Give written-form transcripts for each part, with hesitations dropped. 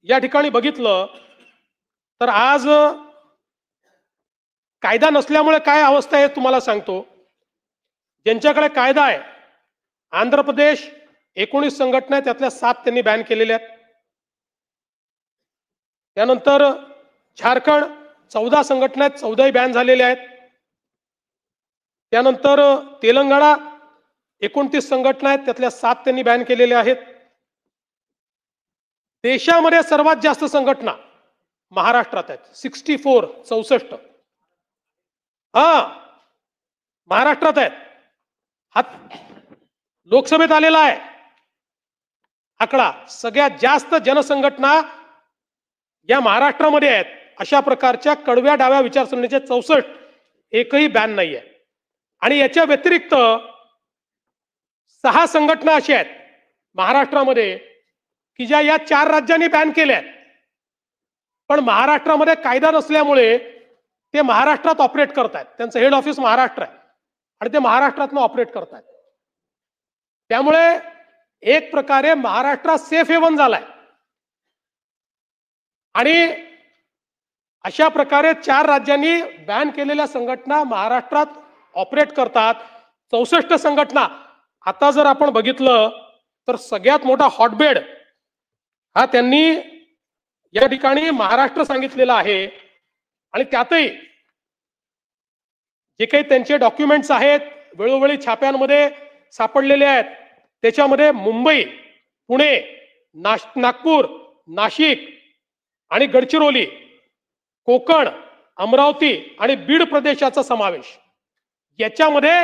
या ठिकाणी बघितलं तर आज कायदा नसल्यामुळे काय अवस्था आहे तुम्हाला सांगतो। ज्यांच्याकडे कायदा आहे, आंध्र प्रदेश 19 संघटना आहेत, त्यातल्या 7 त्यांनी बॅन केलेल्या आहेत। त्यानंतर झारखंड 14 संघटना आहेत, 14ही बॅन झालेल्या आहेत। त्यानंतर तेलंगणा 29 संघटना आहेत, त्यातल्या 7 त्यांनी बॅन केलेल्या आहेत। देशामध्ये सर्वात जास्त संघटना महाराष्ट्रात आहेत, 64 महाराष्ट्रात आहेत। हा लोकसभेत आलेला आहे आकडा, सगळ्यात जास्त जनसंघटना या महाराष्ट्रामध्ये आहेत। अशा प्रकारच्या कडव्या डाव्या विचारसरणीचे 64 एकही बॅन नाही आहे। आणि याच्या व्यतिरिक्त 6 संघटना अशा आहेत महाराष्ट्रामध्ये की ज्या या 4 राज्यांनी बॅन केल्या आहेत, पण महाराष्ट्रामध्ये कायदा नसल्यामुळे ते महाराष्ट्रात ऑपरेट करतात। त्यांचं हेड ऑफिस महाराष्ट्र आहे आणि ते महाराष्ट्रातून ऑपरेट करतात। त्यामुळे एक प्रकारे महाराष्ट्र सेफ हेवन झालाय। आणि अशा प्रकारे 4 राज्यांनी बॅन केलेल्या संघटना महाराष्ट्रात ऑपरेट करतात। 64 संघटना। आता जर आपण बघितलं तर सगळ्यात मोठा हॉटबेड हा त्यांनी या ठिकाणी महाराष्ट्र सांगितलेला आहे। आणि त्यातही जे काही त्यांचे डॉक्युमेंट्स आहेत, वेळोवेळी छाप्यांमध्ये सापडलेले आहेत, त्याच्यामध्ये मुंबई, पुणे, नागपूर, नाशिक आणि गडचिरोली, कोकण, अमरावती आणि बीड प्रदेशाचा समावेश। याच्यामध्ये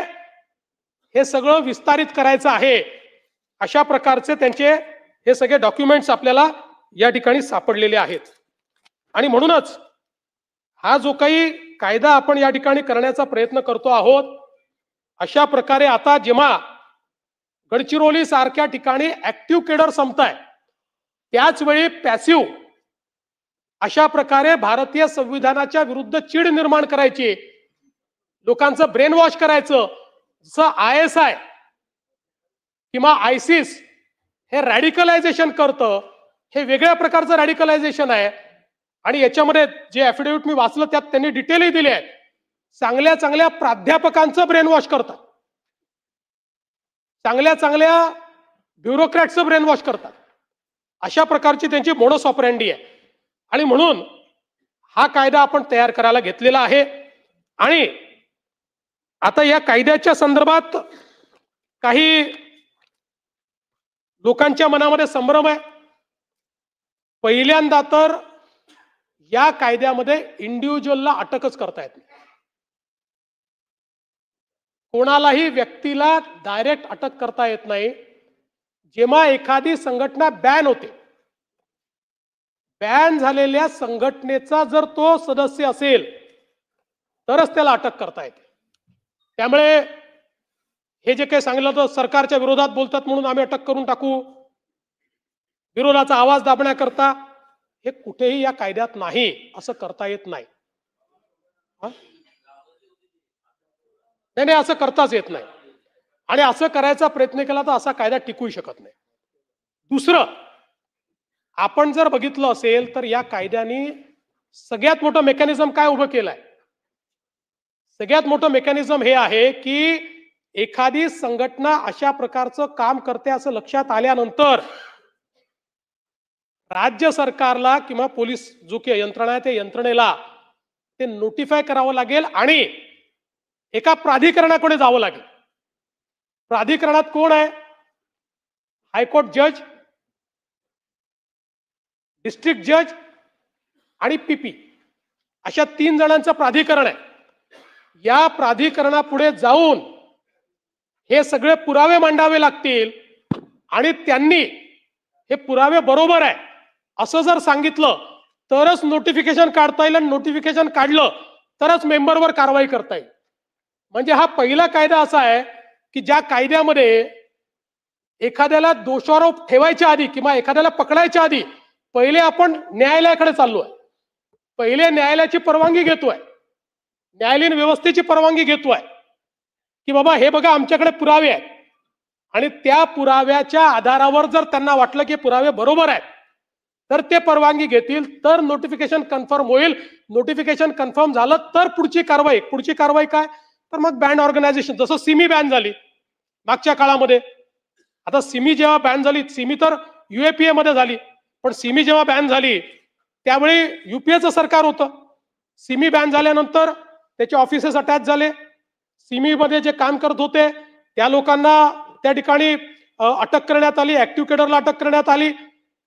हे सगळं विस्तारित करायचं आहे, अशा प्रकारचे त्यांचे हे सगळे डॉक्युमेंट्स आपल्याला या ठिकाणी सापडलेले आहेत। आणि म्हणूनच हा जो काही कायदा आपण या ठिकाणी करण्याचा प्रयत्न करतो आहोत, अशा प्रकारे आता जेव्हा गडचिरोली सारख्या ठिकाणी ऍक्टिव्ह केडर संपताय, त्याच वेळी पॅसिव्ह अशा प्रकारे भारतीय संविधानाच्या विरुद्ध चीड निर्माण करायची, लोकांचं ब्रेन वॉश करायचं, जसं ISI किंवा ISIS हे रॅडिकलायझेशन करतं, हे वेगळ्या प्रकारचं रॅडिकलायझेशन आहे। आणि याच्यामध्ये जे ऍफिडेव्हिट मी वाचलं त्यात त्यांनी डिटेलही दिले आहेत। चांगल्या चांगल्या प्राध्यापकांचं ब्रेन वॉश करतात, चांगल्या चांगल्या ब्युरोक्रॅटचं ब्रेन वॉश करतात। अशा प्रकारची त्यांची मोडस ऑपरेंडी आहे। आणि म्हणून हा कायदा आपण तयार करायला घेतलेला आहे। आणि आता या कायद्याच्या संदर्भात काही लोकांच्या मनामध्ये संभ्रम आहे। पहिल्यांदा तर या कायद्यामध्ये इंडिव्हिज्युअलला अटकच करता येत नाही, कोणालाही व्यक्तीला डायरेक्ट अटक करता येत नाही। जेव्हा एखादी संघटना बॅन होते, बॅन झालेल्या संघटनेचा जर तो सदस्य असेल तरच त्याला अटक करता येते। त्यामुळे हे जे काही सांगितलं होतं सरकारच्या विरोधात बोलतात म्हणून आम्ही अटक करून टाकू, विरोधाचा आवाज दाबण्याकरता, हे कुठेही या कायद्यात नाही, असं करता येत नाही। नाही, असं करताच येत नाही। आणि असं करायचा प्रयत्न केला तर असा कायदा टिकू शकत नाही। दुसरं, आपण जर बघितलं असेल तर या कायद्याने सगळ्यात मोठं मेकॅनिझम काय उभं केलंय? सगळ्यात मोठं मेकॅनिझम हे आहे की एखादी संघटना अशा प्रकारचं काम करते असं लक्षात आल्यानंतर राज्य सरकारला किंवा पोलीस जो काही यंत्रणा आहे त्या यंत्रणेला ते नोटिफाय करावं लागेल आणि एका प्राधिकरणाकडे जावं लागेल। प्राधिकरणात कोण आहे? हायकोर्ट जज, डिस्ट्रिक्ट जज आणि PP अशा 3 जणांचं प्राधिकरण आहे। या प्राधिकरणापुढे जाऊन हे सगळे पुरावे मांडावे लागतील आणि त्यांनी हे पुरावे बरोबर आहे असं जर सांगितलं तरच नोटिफिकेशन काढता येईल, आणि नोटिफिकेशन काढलं तरच मेंबरवर कारवाई करता येईल। म्हणजे हा पहिला कायदा असा आहे की ज्या कायद्यामध्ये एखाद्याला दोषारोप ठेवायच्या आधी किंवा एखाद्याला पकडायच्या आधी पहिले आपण न्यायालयाकडे चाललोय, पहिले न्यायालयाची परवानगी घेतोय, न्यायालयीन व्यवस्थेची परवानगी घेतोय की बाबा हे बघा आमच्याकडे पुरावे आहेत, आणि त्या पुराव्याच्या आधारावर जर त्यांना वाटलं की पुरावे बरोबर आहेत तर ते परवानगी घेतील तर नोटिफिकेशन कन्फर्म होईल. नोटिफिकेशन कन्फर्म झालं तर पुढची कारवाई काय, तर मग बँड ऑर्गनायझेशन, जसं सिमी बॅन झाली मागच्या काळामध्ये. आता सिमी जेव्हा बॅन झाली, सिमी तर युएपीए मध्ये झाली, पण सिमी जेव्हा बॅन झाली त्यावेळी युपीएचं सरकार होतं. सिमी बॅन झाल्यानंतर त्याचे ऑफिसेस अटॅच झाले. सिमी मध्ये जे काम करत होते त्या लोकांना त्या ठिकाणी अटक करण्यात आली. ऍक्टिव्ह केडरला अटक करण्यात आली.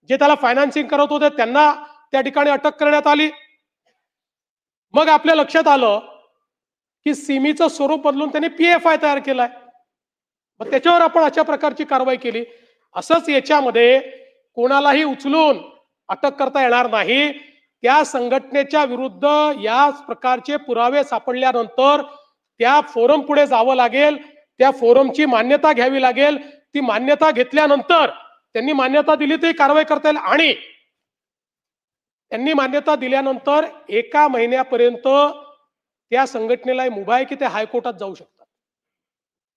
जे त्याला फायनान्सिंग करत होते त्यांना त्या ठिकाणी अटक करण्यात आली. मग आपल्या लक्षात आलं की सिमीचं स्वरूप बदलून त्यांनी पीएफआय तयार केलाय. मग त्याच्यावर आपण अशा प्रकारची कारवाई केली. असंच याच्यामध्ये कोणालाही उचलून अटक करता येणार नाही. त्या संघटनेच्या विरुद्ध या प्रकारचे पुरावे सापडल्यानंतर त्या फोरम पुढे जावं लागेल. त्या फोरमची मान्यता घ्यावी लागेल. ती मान्यता घेतल्यानंतर त्यांनी मान्यता दिली तर कारवाई करता येईल. आणि त्यांनी मान्यता दिल्यानंतर 1 महिन्यापर्यंत त्या संघटनेला मुभा आहे की ते हायकोर्टात जाऊ शकतात.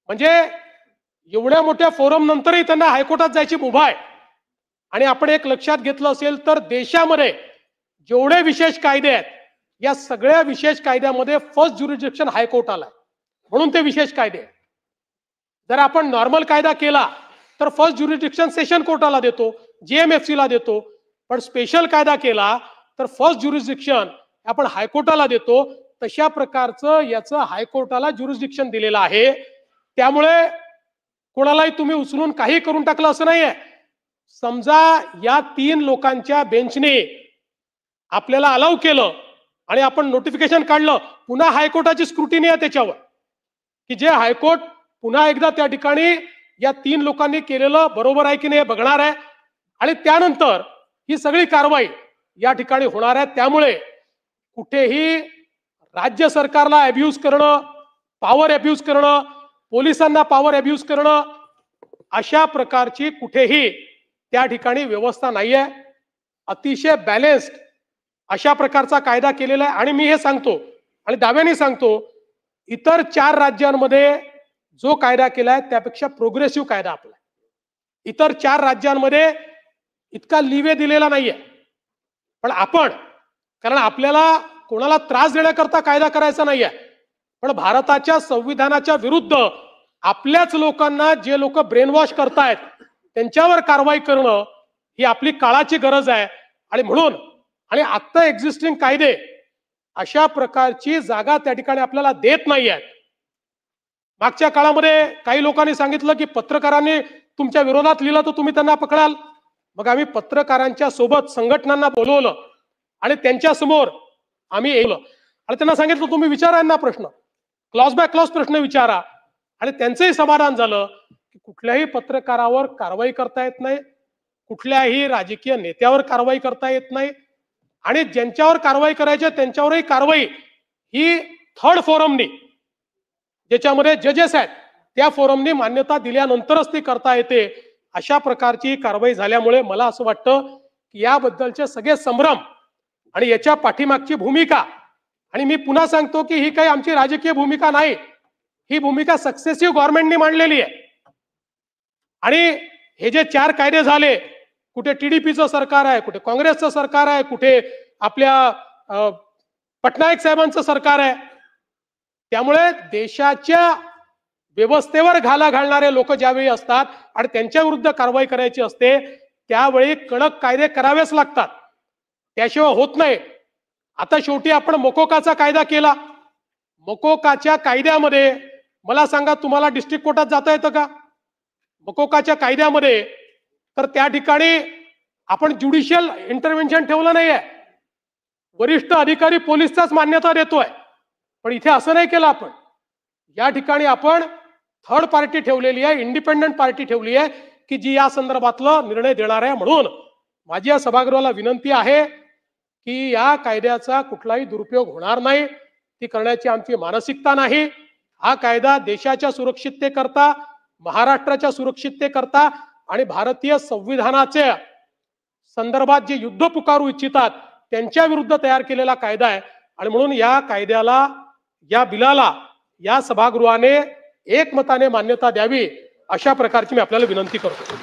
म्हणजे एवढ्या मोठ्या फोरम नंतरही त्यांना हायकोर्टात जायची मुभा आहे. आणि आपण एक लक्षात घेतलं असेल तर देशामध्ये जेवढे विशेष कायदे आहेत या सगळ्या विशेष कायद्यामध्ये फर्स्ट ज्युरिडिक्शन हायकोर्ट आलाय, म्हणून ते विशेष कायदे आहेत. जर आपण नॉर्मल कायदा केला तर फर्स्ट ज्युरिडिक्शन सेशन कोर्टाला देतो, जीएमएफसी ला देतो. पण स्पेशल कायदा केला तर फर्स्ट ज्युरिडिक्शन आपण हायकोर्टाला देतो. तशा प्रकारचं याचं हायकोर्टाला ज्युरिडिक्शन दिलेलं आहे. त्यामुळे कोणालाही तुम्ही उचलून काही करून टाकलं असं नाहीये. समजा या 3 लोकांच्या बेंचने आपल्याला अलाउ केलं आणि आपण नोटिफिकेशन काढलं, पुन्हा हायकोर्टाची स्क्रुटिनी आहे त्याच्यावर की जे हायकोर्ट पुन्हा एकदा त्या ठिकाणी या 3 लोकांनी केलेलं बरोबर आहे की नाही बघणार आहे. आणि त्यानंतर ही सगळी कारवाई या ठिकाणी होणार आहे. त्यामुळे कुठेही राज्य सरकारला अब्यूज करणं, पॉवर अब्यूज करणं, पोलिसांना पॉवर अब्यूज करणं, अशा प्रकारची कुठेही त्या ठिकाणी व्यवस्था नाहीये. अतिशय बॅलेन्स्ड अशा प्रकारचा कायदा केलेला आहे. आणि मी हे सांगतो आणि दाव्याने सांगतो, इतर 4 राज्यांमध्ये जो कायदा केलाय त्यापेक्षा प्रोग्रेसिव्ह कायदा आपला. इतर 4 राज्यांमध्ये इतका लिवे दिलेला नाहीये. पण आपण, कारण आपल्याला कोणाला त्रास देण्याकरता कायदा करायचा नाहीये, पण भारताच्या संविधानाच्या विरुद्ध आपल्याच लोकांना जे लोक ब्रेनवॉश करतायत त्यांच्यावर कारवाई करणं ही आपली काळाची गरज आहे. आणि म्हणून आणि आता एक्झिस्टिंग कायदे अशा प्रकारची जागा त्या ठिकाणी आपल्याला देत नाहीये. मागच्या काळामध्ये काही लोकांनी सांगितलं की पत्रकारांनी तुमच्या विरोधात लिहिलं तर तुम्ही त्यांना पकडाल. मग आम्ही पत्रकारांच्या सोबत संघटनांना बोलवलं आणि त्यांच्या समोर आम्ही येलो आणि त्यांना सांगितलं तुम्ही विचारा यांना प्रश्न, क्लॉज बाय क्लॉज प्रश्न विचारा. आणि त्यांचंही समाधान झालं की कुठल्याही पत्रकारावर कारवाई करता येत नाही, कुठल्याही राजकीय नेत्यावर कारवाई करता येत नाही. आणि ज्यांच्यावर कारवाई करायची त्यांच्यावरही कारवाई ही थर्ड फोरमनी, ज्याच्यामध्ये जजेस आहेत त्या फोरमनी मान्यता दिल्यानंतरच ती करता येते. अशा प्रकारची कारवाई झाल्यामुळे मला असं वाटतं की याबद्दलचे सगळे संभ्रम आणि याच्या पाठीमागची भूमिका, आणि मी पुन्हा सांगतो की ही काही आमची राजकीय भूमिका नाही, ही भूमिका सक्सेसिव्ह गव्हर्नमेंटने मांडलेली आहे. आणि हे जे 4 कायदे झाले, कुठे टीडीपीचं सरकार आहे, कुठे काँग्रेसचं सरकार आहे, कुठे आपल्या पटनायक साहेबांचं सरकार आहे. त्यामुळे देशाच्या व्यवस्थेवर घाला घालणारे लोक ज्यावेळी असतात आणि त्यांच्या विरुद्ध कारवाई करायची असते त्यावेळी कडक कायदे करावेच लागतात, त्याशिवाय होत नाही. आता शेवटी आपण मकोकाचा कायदा केला. मकोकाच्या कायद्यामध्ये मला सांगा तुम्हाला डिस्ट्रिक्ट कोर्टात जाता येतं का? मकोकाच्या कायद्यामध्ये तर त्या ठिकाणी आपण ज्युडिशियल इंटरव्हेन्शन ठेवलं नाहीये. वरिष्ठ अधिकारी पोलिसचाच मान्यता देतोय. पण इथे असं नाही केलं आपण. या ठिकाणी आपण थर्ड पार्टी ठेवलेली आहे, इंडिपेंडंट पार्टी ठेवली आहे की जी या संदर्भातला निर्णय देणार आहे. म्हणून माझी या सभागृहाला विनंती आहे की या कायद्याचा कुठलाही दुरुपयोग होणार नाही, ती करण्याची आमची मानसिकता नाही. हा कायदा देशाच्या सुरक्षिततेकरता, महाराष्ट्राच्या सुरक्षिततेकरता आणि भारतीय संविधानाच्या संदर्भात जे युद्ध पुकारू इच्छितात त्यांच्या विरुद्ध तयार केलेला कायदा आहे. आणि म्हणून या कायद्याला, या बिलाला या सभागृहाने एकमताने मान्यता द्यावी अशा प्रकारची मी आपल्याला विनंती करतो.